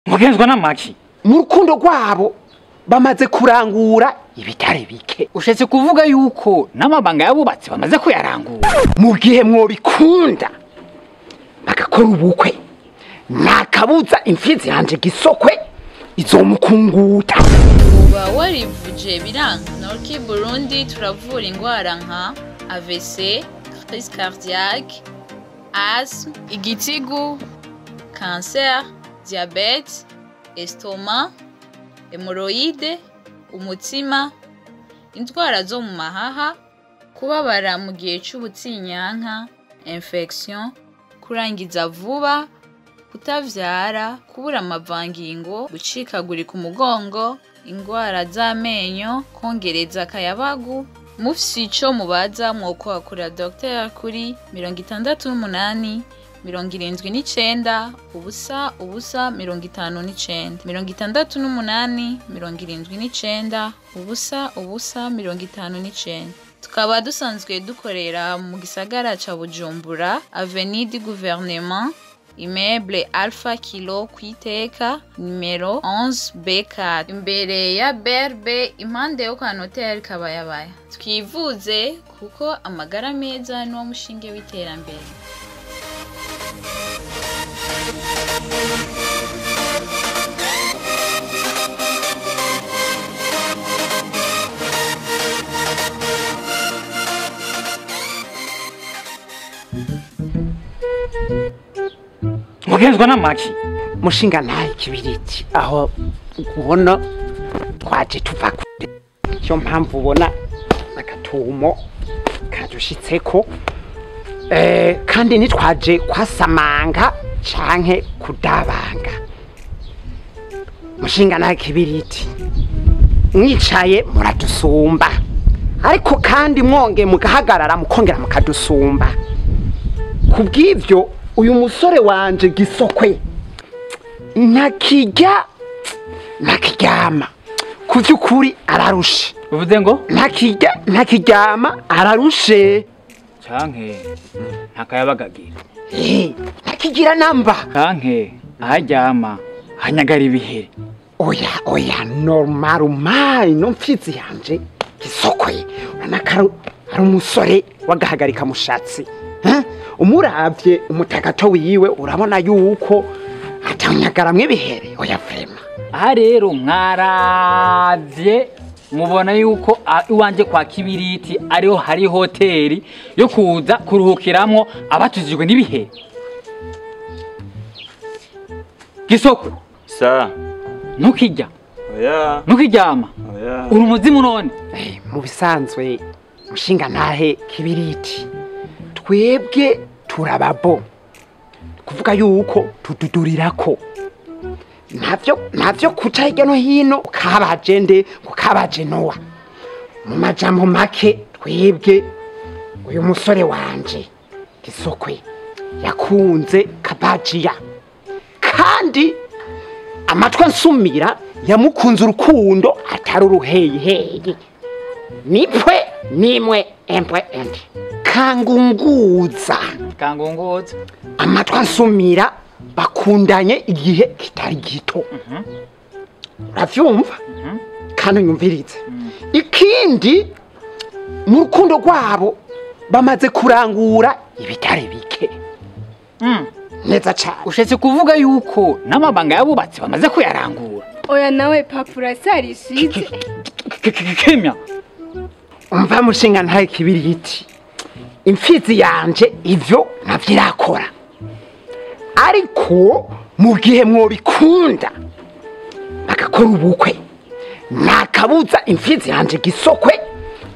mugenzwa n'amaki mu rukundo rwabo bamaze kurangura ibitare bike. ushetse kuvuga yuko n'amabanga yabubatse bamaze kuyarangura. Mu gihe mwobikunda bagakora ubukwe nakabuza imfizi yanje gisokwe izomukunguta. Uba warivuje biranga Norki Burundi turavura ingwara nka AVC, crise cardiaque, asthme, igitigu, cancer, diabète, estomac, hémorroïde, umutima, indwara zo mu mahaha, kubabara mu gihe c'ubutsinyanka, infection, kurangiza vuba, kutavyara, kubura amavangingo, gucikagurika umugongo, ingwara z'amenyo, kongereza akayabagu. Mufise ico mubaza mwokwakura Dr. kuri 68 79 ubusa 59 68 79 ubusa 59. Tukaba dusanzwe dukorera mu gisagara ca Bujumbura, Avenue du Gouvernement, Immeuble Alpha Kilo Kwiteka, numero 11 B4, imbere ya Berbe, impande yo kwa Hotel Kabayabaya. Twivuze kuko amagara meza n'uwo mushinge w'iterambere. mugenzwa n'amaki Mushinga ntaye kibiriti aho ubona twaje tuva kure. Cyo mpamvu ubona nakatumo kadushitseko kandi nitwaje kwasamanga canke kudabanga. Mushinga ntaye kibiriti mwicaye muradusumba ariko kandi mwonge mugahagarara mukongera mukadusumba. Kubw'ivyo uyu musore wanje gisokwe ntakiryama kuvyukuri ararushe. uvuze ngo ntakiryama ararushe canke ntakayabagagira ntakigira namba canke aharyama hanyagara ibihere. oya normal no mfizi yanje gisokwe urabona ari umusore wagahagarika mushatsi. Umuravye umutagato wiwe urabona yuko atanyagaramwe ibihere. Oya vrema aha rero mwaravye mubona yuko iwanje kwa Kibiriti ariho hari hoteli yo kuza kuruhukiramwo abatujijwe n'ibihere. Gisokwe sa ntukijya oya ntukiryama oya uri umuzimu none. mu bisanzwe mushinga ntahe Kibiriti twebwe turababo kuvuga yuko tududurirako ntavyo kuca hirya no hino kabaje nde ngo kabaje Nowa. Mu majambo make twebwe uyu musore wanje gisokwe yakunze kabajiya kandi amatwa nsumira yamukunze urukundo atari uruheyiheyi. nimwe empwe kangunguza amatwa nsumira bakundanye igihe kitari gito. Uravyumva kandi nyumvirize ikindi mu rukundo rwabo bamaze kurangura ibitare bike. Neza cyane ushetse kuvuga yuko n'amabanga yabubatse bamaze kuyarangura. Oya nawe papura sarishize Kemya umva mushinga ntaye Kibiriti imfizi yanje ivyo navyirakora ariko mu gihe mwobikunda bagakora ubukwe nakabuza imfizi yanje gisokwe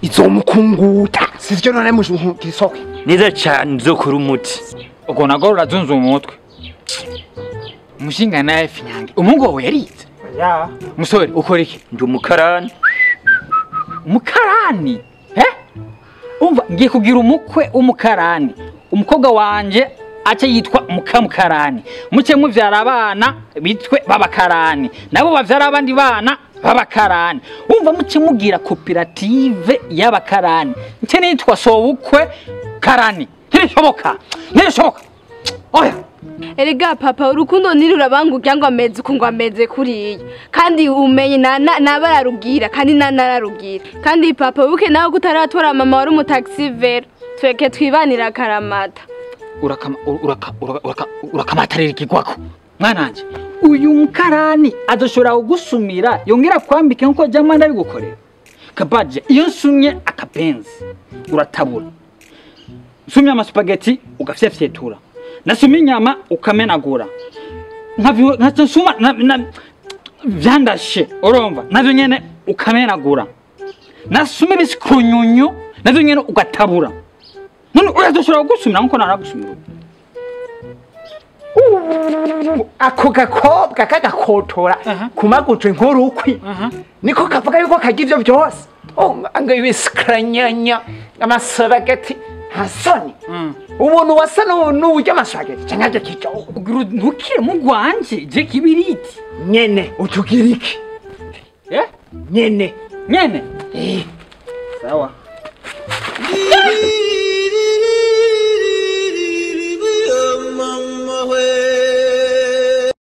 izomukunguta. Sivyo none gisokwe neza cyane nzokora umuti uko nago urazunze umutwe. Umushinga naye finyange umuhungu wawe yarize. ya musore ukora iki? ndi umukarani. Umukarani umva ngiye kugira umukwe umukarani. Umukobwa wanje ace yitwa mukamukarani. Muce muvyara abana bitwe babakarani nabo bavyara abandi bana babakarani. Umva muce mugira koperative y'abakarani nce nitwa sobukwe karani. Ntirishoboka oya Erega papa urukundo ntirurabanguka ngo ameze uko ngo ameze kuriya kandi umenye nabararugira kandi nanararugira kandi papa buke nawe kutaratora mama wari umutaxi vero tweke twibanira karamata urakamatarira ikigwako mwananje uyu mukarani adoshobora kugusumira yongera kwambika nkuko jamanda ari gukorera kabaje iyo nsumye akapenzi uratabura nsumye amaspaghetti ugafyefyetura nasumye inyama ukamenagura nkasuma vyandashe urumva navyo nyene ukamenagura nasumye bisikunyunyu navyo nyene ugatabura none uradoshobora kugusumira nkuko naragusumira ako gakobwa kagakotora kumagujwe nk'urukwi niko kavuga yuko kagira ivyo byose ngo ibisikranyanya amasabageti hasoni ubuntu wasa n'uburyo amasabageti cyangwa ajya kicaho ntukire mu gwanje je kibiriti nyene utugira iki nyene sawa